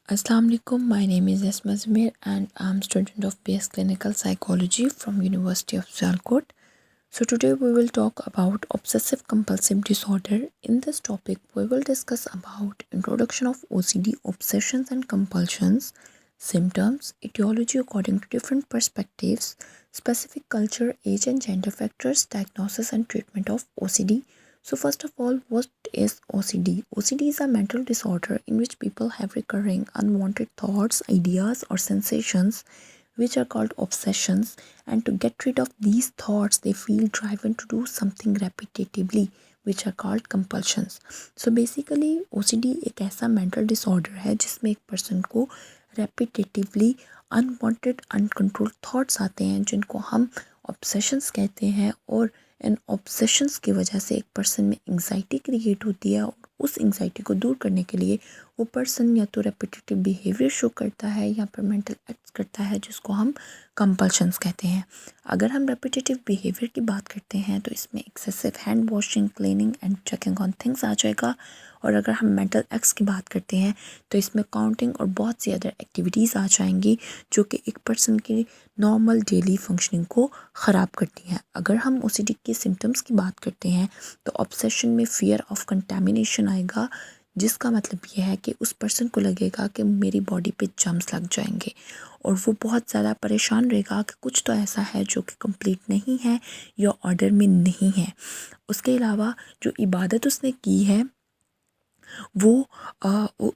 Assalamu alaikum. My name is Esma Zamir and I'm student of BS Clinical Psychology from University of Sialkot. So today we will talk about obsessive compulsive disorder. In this topic we will discuss about introduction of OCD, obsessions and compulsions, symptoms, etiology according to different perspectives, specific culture, age and gender factors, diagnosis and treatment of OCD. So first of all, what is OCD? OCD is a mental disorder in which people have recurring unwanted thoughts, ideas or sensations which are called obsessions, and to get rid of these thoughts they feel driven to do something repetitively which are called compulsions. So basically OCD एक ऐसा mental disorder है जिसमें एक person को repetitively unwanted uncontrolled thoughts आते हैं जिनको हम obsessions कहते हैं, और इन ऑब्सेशंस की वजह से एक पर्सन में एंग्जाइटी क्रिएट होती है और उस एंग्जाइटी को दूर करने के लिए वो पर्सन या तो रेपिटेटिव बिहेवियर शो करता है या फिर मेंटल एक्ट्स करता है जिसको हम कंपल्शंस कहते हैं। अगर हम रेपिटेटिव बिहेवियर की बात करते हैं तो इसमें excessive hand washing, cleaning and checking on things आ जाएगा, और अगर हम मेंटल एक्ट्स की बात करते हैं तो इसमें काउंटिंग और बहुत सी अदर एक्टिविटीज़ आ जाएंगी जो कि एक पर्सन की नॉर्मल डेली फंक्शनिंग को ख़राब करती हैं। अगर हम ओसीडी के सिम्टम्स की बात करते हैं तो ऑब्सेशन में फियर ऑफ कंटेमिनेशन आएगा, जिसका मतलब यह है कि उस पर्सन को लगेगा कि मेरी बॉडी पे जम्स लग जाएंगे और वो बहुत ज़्यादा परेशान रहेगा कि कुछ तो ऐसा है जो कि कंप्लीट नहीं है या ऑर्डर में नहीं है। उसके अलावा जो इबादत उसने की है वो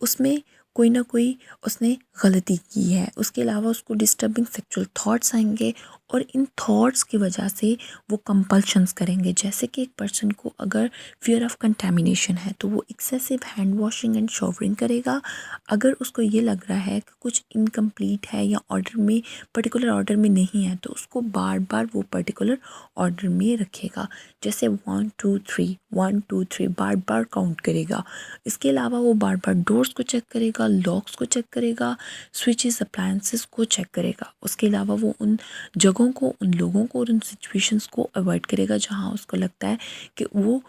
उसमें कोई ना कोई उसने गलती की है। उसके अलावा उसको डिस्टर्बिंग सेक्सुअल थॉट्स आएंगे और इन थॉट्स की वजह से वो कंपल्शंस करेंगे। जैसे कि एक पर्सन को अगर फियर ऑफ कंटेमिनेशन है तो वो excessive hand washing and showering करेगा। अगर उसको ये लग रहा है कि कुछ इनकम्प्लीट है या ऑर्डर में पर्टिकुलर ऑर्डर में नहीं है तो उसको बार बार वो पर्टिकुलर ऑर्डर में रखेगा, जैसे 1 2 3 1 2 3 बार बार काउंट करेगा। इसके अलावा वो बार बार डोर्स को चेक करेगा, लॉक्स को चेक करेगा, स्विचेस अप्लायंसेस को चेक करेगा। उसके अलावा वो उन जगहों को, उन लोगों को और उन सिचुएशंस को अवॉइड करेगा जहाँ उसको लगता है कि वो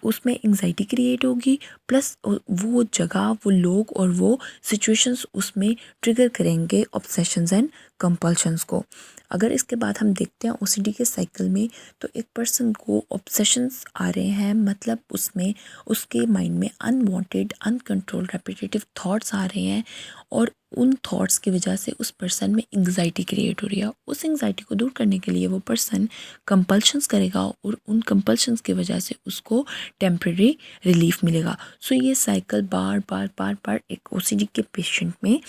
उसमें एंग्जाइटी क्रिएट होगी, प्लस वो जगह, वो लोग और वो सिचुएशंस उसमें ट्रिगर करेंगे ऑब्सेशंस एंड कंपल्शंस को। अगर इसके बाद हम देखते हैं ओसीडी के साइकिल में तो एक पर्सन को ऑब्सेशंस आ रहे हैं, मतलब उसमें उसके माइंड में अनवांटेड अनकंट्रोल्ड रेपिटेटिव थॉट्स आ रहे हैं और उन थॉट्स की वजह से उस पर्सन में एंग्जाइटी क्रिएट हो रही है। उस एंग्जाइटी को दूर करने के लिए वो पर्सन कंपल्शंस करेगा और उन कंपल्शंस की वजह से उसको टेम्परेरी रिलीफ मिलेगा। सो ये साइकिल बार बार बार बार एक ओसीडी के पेशेंट में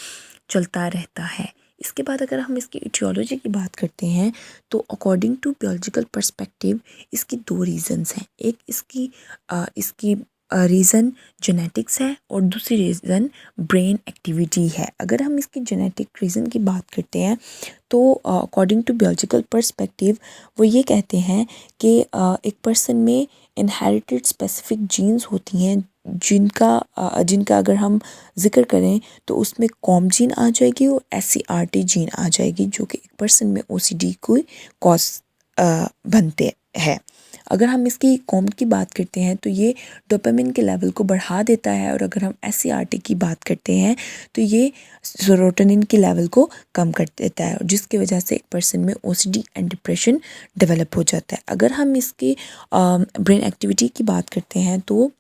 चलता रहता है। इसके बाद अगर हम इसकी इटियोलॉजी की बात करते हैं तो अकॉर्डिंग टू बियोलॉजिकल पर्सपेक्टिव इसकी दो रीज़न्स हैं। एक इसकी रीज़न जेनेटिक्स है और दूसरी रीज़न ब्रेन एक्टिविटी है। अगर हम इसकी जेनेटिक रीज़न की बात करते हैं तो अकॉर्डिंग टू बियोलॉजिकल पर्सपेक्टिव वो ये कहते हैं कि एक पर्सन में इनहेरिटेड स्पेसिफिक जीन्स होती हैं जिनका अगर हम जिक्र करें तो उसमें कॉम जीन आ जाएगी और एससीआरटी जीन आ जाएगी जो कि एक पर्सन में ओसीडी को कॉज बनते हैं। अगर हम इसकी कॉम की बात करते हैं तो ये डोपामिन के लेवल को बढ़ा देता है, और अगर हम एससीआरटी की बात करते हैं तो ये सेरोटोनिन के लेवल को कम कर देता है, जिसकी वजह से एक पर्सन में ओसीडी एंड डिप्रेशन डेवलप हो जाता है। अगर हम इसकी ब्रेन एक्टिविटी की बात करते हैं तो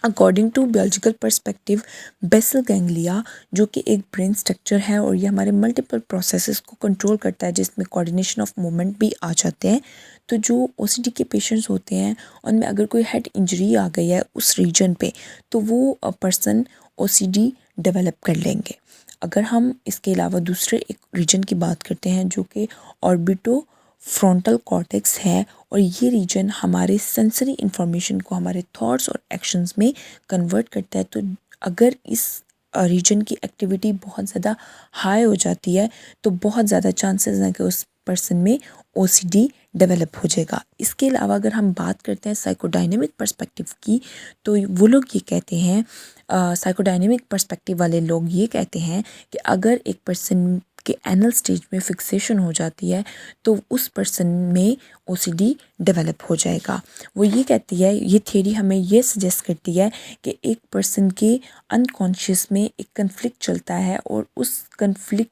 according to biological perspective basal ganglia जो कि एक ब्रेन स्ट्रक्चर है और ये हमारे मल्टीपल प्रोसेसेस को कंट्रोल करता है, जिसमें कोऑर्डिनेशन ऑफ मूवमेंट भी आ जाते हैं। तो जो ओसीडी के पेशेंट्स होते हैं उनमें अगर कोई हेड इंजरी आ गई है उस रीजन पे तो वो पर्सन ओसीडी डेवलप कर लेंगे। अगर हम इसके अलावा दूसरे एक रीजन की बात करते हैं जो कि ऑर्बिटो फ्रंटल कॉर्टेक्स है, और ये रीजन हमारे सेंसरी इंफॉर्मेशन को हमारे थॉट्स और एक्शंस में कन्वर्ट करता है। तो अगर इस रीजन की एक्टिविटी बहुत ज़्यादा हाई हो जाती है तो बहुत ज़्यादा चांसेस हैं कि उस पर्सन में ओसीडी डेवलप हो जाएगा। इसके अलावा अगर हम बात करते हैं साइकोडायनेमिक पर्सपेक्टिव की तो वो लोग ये कहते हैं, साइकोडायनेमिक पर्सपेक्टिव वाले लोग ये कहते हैं कि अगर एक पर्सन के एनल स्टेज में फिक्सेशन हो जाती है तो उस पर्सन में ओसीडी डेवलप हो जाएगा। वो ये कहती है, ये थ्योरी हमें ये सजेस्ट करती है कि एक पर्सन के अनकॉन्शियस में एक कन्फ्लिक्ट चलता है और उस कन्फ्लिक्ट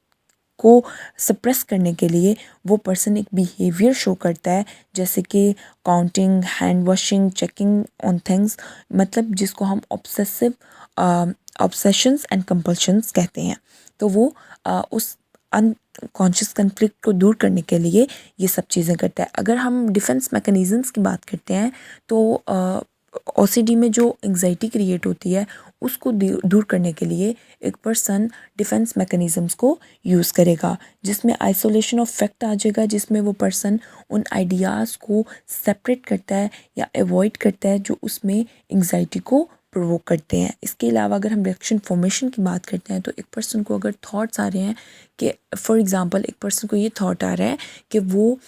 को सप्रेस करने के लिए वो पर्सन एक बिहेवियर शो करता है, जैसे कि counting, hand washing, checking on things, मतलब जिसको हम ऑब्सेशंस एंड कंपल्शंस कहते हैं। तो वो उस अनकॉन्शियस कन्फ्लिक्ट को दूर करने के लिए ये सब चीज़ें करता है। अगर हम डिफेंस मैकेनिज़म्स की बात करते हैं तो ओसीडी में जो एंग्जाइटी क्रिएट होती है उसको दूर करने के लिए एक पर्सन डिफेंस मैकेनिज़म्स को यूज़ करेगा, जिसमें आइसोलेशन ऑफ फैक्ट आ जाएगा, जिसमें वो पर्सन उन आइडियाज़ को सेपरेट करता है या अवॉइड करता है जो उसमें एंग्जाइटी को प्रोवोक करते हैं। इसके अलावा अगर हम रिएक्शन फॉर्मेशन की बात करते हैं तो एक पर्सन को अगर थॉट्स आ रहे हैं कि फॉर एग्जांपल एक पर्सन को ये थॉट आ रहा है कि वो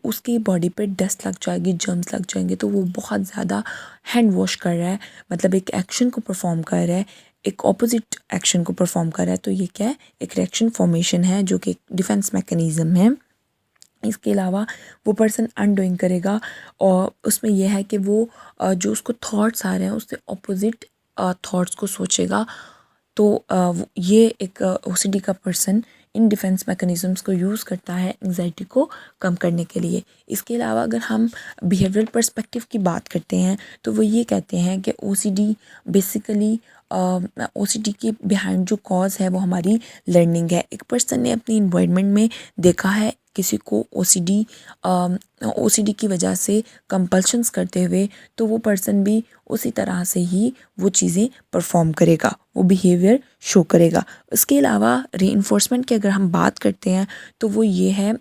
उसकी बॉडी पे डस्ट लग जाएगी, जर्म्स लग जाएंगे, तो वो बहुत ज़्यादा हैंड वॉश कर रहा है, मतलब एक एक्शन को परफॉर्म कर रहा है, एक ऑपोजिट एक्शन को परफॉर्म कर रहा है। तो ये क्या है, एक रिएक्शन फॉर्मेशन है जो कि डिफेंस मैकेनिज़्म है। इसके अलावा वो पर्सन अनडूइंग करेगा और उसमें यह है कि वो जो उसको थॉट्स आ रहे हैं उससे ऑपोजिट थॉट्स को सोचेगा। तो ये एक ओसीडी का पर्सन इन डिफेंस मैकेनिज़म्स को यूज़ करता है एंग्जाइटी को कम करने के लिए। इसके अलावा अगर हम बिहेवियरल पर्सपेक्टिव की बात करते हैं तो वो ये कहते हैं कि ओसीडी बेसिकली ओसीडी के बिहाइंड जो कॉज है वो हमारी लर्निंग है। एक पर्सन ने अपनी इन्वायरमेंट में देखा है किसी को ओसीडी की वजह से कंपल्शंस करते हुए, तो वो पर्सन भी उसी तरह से ही वो चीज़ें परफॉर्म करेगा, वो बिहेवियर शो करेगा। इसके अलावा रीइंफोर्समेंट की अगर हम बात करते हैं तो वो ये है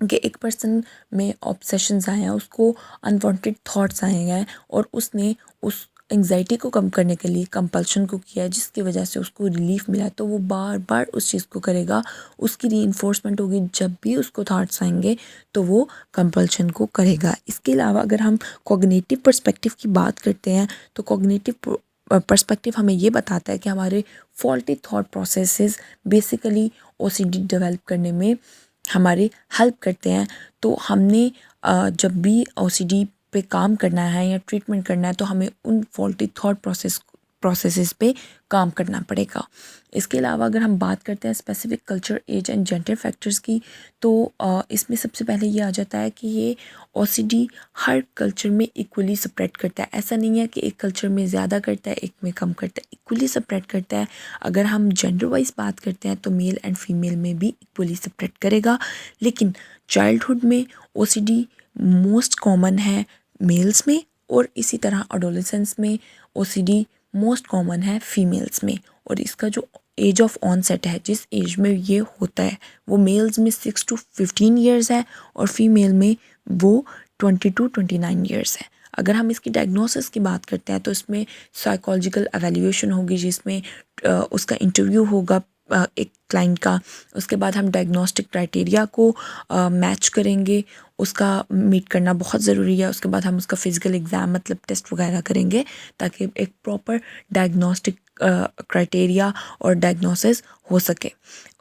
कि एक पर्सन में ऑब्सेशंस आए हैं, उसको अनवांटेड थॉट्स आए हैं और उसने उस एंग्जाइटी को कम करने के लिए कंपल्शन को किया, जिसकी वजह से उसको रिलीफ मिला, तो वो बार बार उस चीज़ को करेगा। उसकी रीइंफोर्समेंट होगी, जब भी उसको थॉट्स आएंगे तो वो कंपल्शन को करेगा। इसके अलावा अगर हम कॉग्निटिव पर्सपेक्टिव की बात करते हैं तो कॉग्निटिव पर्सपेक्टिव हमें ये बताता है कि हमारे faulty thought processes basically OCD develop करने में हमारी हेल्प करते हैं। तो हमने जब भी ओसीडी पे काम करना है या ट्रीटमेंट करना है तो हमें उन फॉल्टी थॉट प्रोसेसेस पे काम करना पड़ेगा। इसके अलावा अगर हम बात करते हैं specific culture, age and gender factors की, तो इसमें सबसे पहले ये आ जाता है कि ये ओसीडी हर कल्चर में इक्वली स्प्रेड करता है। ऐसा नहीं है कि एक कल्चर में ज़्यादा करता है, एक में कम करता है, इक्वली स्प्रेड करता है। अगर हम जेंडर वाइज बात करते हैं तो मेल एंड फीमेल में भी इक्वली स्प्रेड करेगा, लेकिन चाइल्डहुड में ओसीडी मोस्ट कॉमन है मेल्स में और इसी तरह एडोलेसेंस में ओसीडी मोस्ट कॉमन है फीमेल्स में। और इसका जो एज ऑफ ऑनसेट है, जिस एज में ये होता है, वो मेल्स में 6 to 15 ईयर्स है और फीमेल में वो 20 to 29 ईयर्स है। अगर हम इसकी डायग्नोसिस की बात करते हैं तो इसमें साइकोलॉजिकल एवेल्यूएशन होगी, जिसमें उसका इंटरव्यू होगा एक क्लाइंट का। उसके बाद हम डायग्नोस्टिक क्राइटेरिया को मैच करेंगे, उसका मीट करना बहुत ज़रूरी है। उसके बाद हम उसका फिज़िकल एग्ज़ाम मतलब टेस्ट वगैरह करेंगे ताकि एक प्रॉपर डायग्नोस्टिक क्राइटेरिया और डायग्नोसिस हो सके।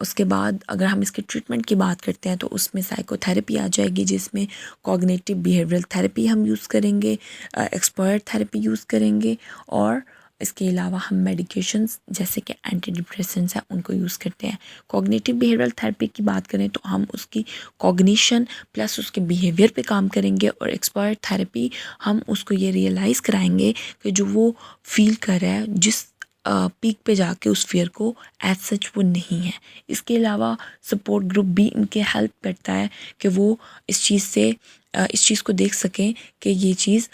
उसके बाद अगर हम इसके ट्रीटमेंट की बात करते हैं तो उसमें साइकोथेरेपी आ जाएगी, जिसमें कॉग्निटिव बिहेवियरल थेरेपी हम यूज़ करेंगे, एक्सपर्ट थेरेपी यूज़ करेंगे, और इसके अलावा हम मेडिकेशंस जैसे कि एंटी डिप्रेसेंट्स हैं उनको यूज़ करते हैं। कॉग्निटिव बिहेवियरल थेरेपी की बात करें तो हम उसकी कॉग्निशन प्लस उसके बिहेवियर पे काम करेंगे, और एक्सपर्ट थेरेपी हम उसको ये रियलाइज़ कराएंगे कि जो वो फील कर रहा है, जिस पीक पे जाके उस फियर को एज सच वो नहीं है। इसके अलावा सपोर्ट ग्रुप भी इनके हेल्प करता है कि वो इस चीज़ को देख सकें कि ये चीज़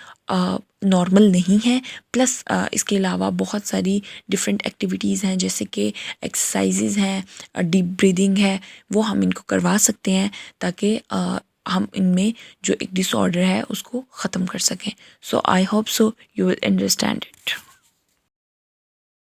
नॉर्मल नहीं है। प्लस इसके अलावा बहुत सारी डिफरेंट एक्टिविटीज़ हैं, जैसे कि एक्सरसाइजेज हैं, डीप ब्रीदिंग है, वो हम इनको करवा सकते हैं ताकि हम इनमें जो एक डिसऑर्डर है उसको ख़त्म कर सकें। So I hope so you will understand it.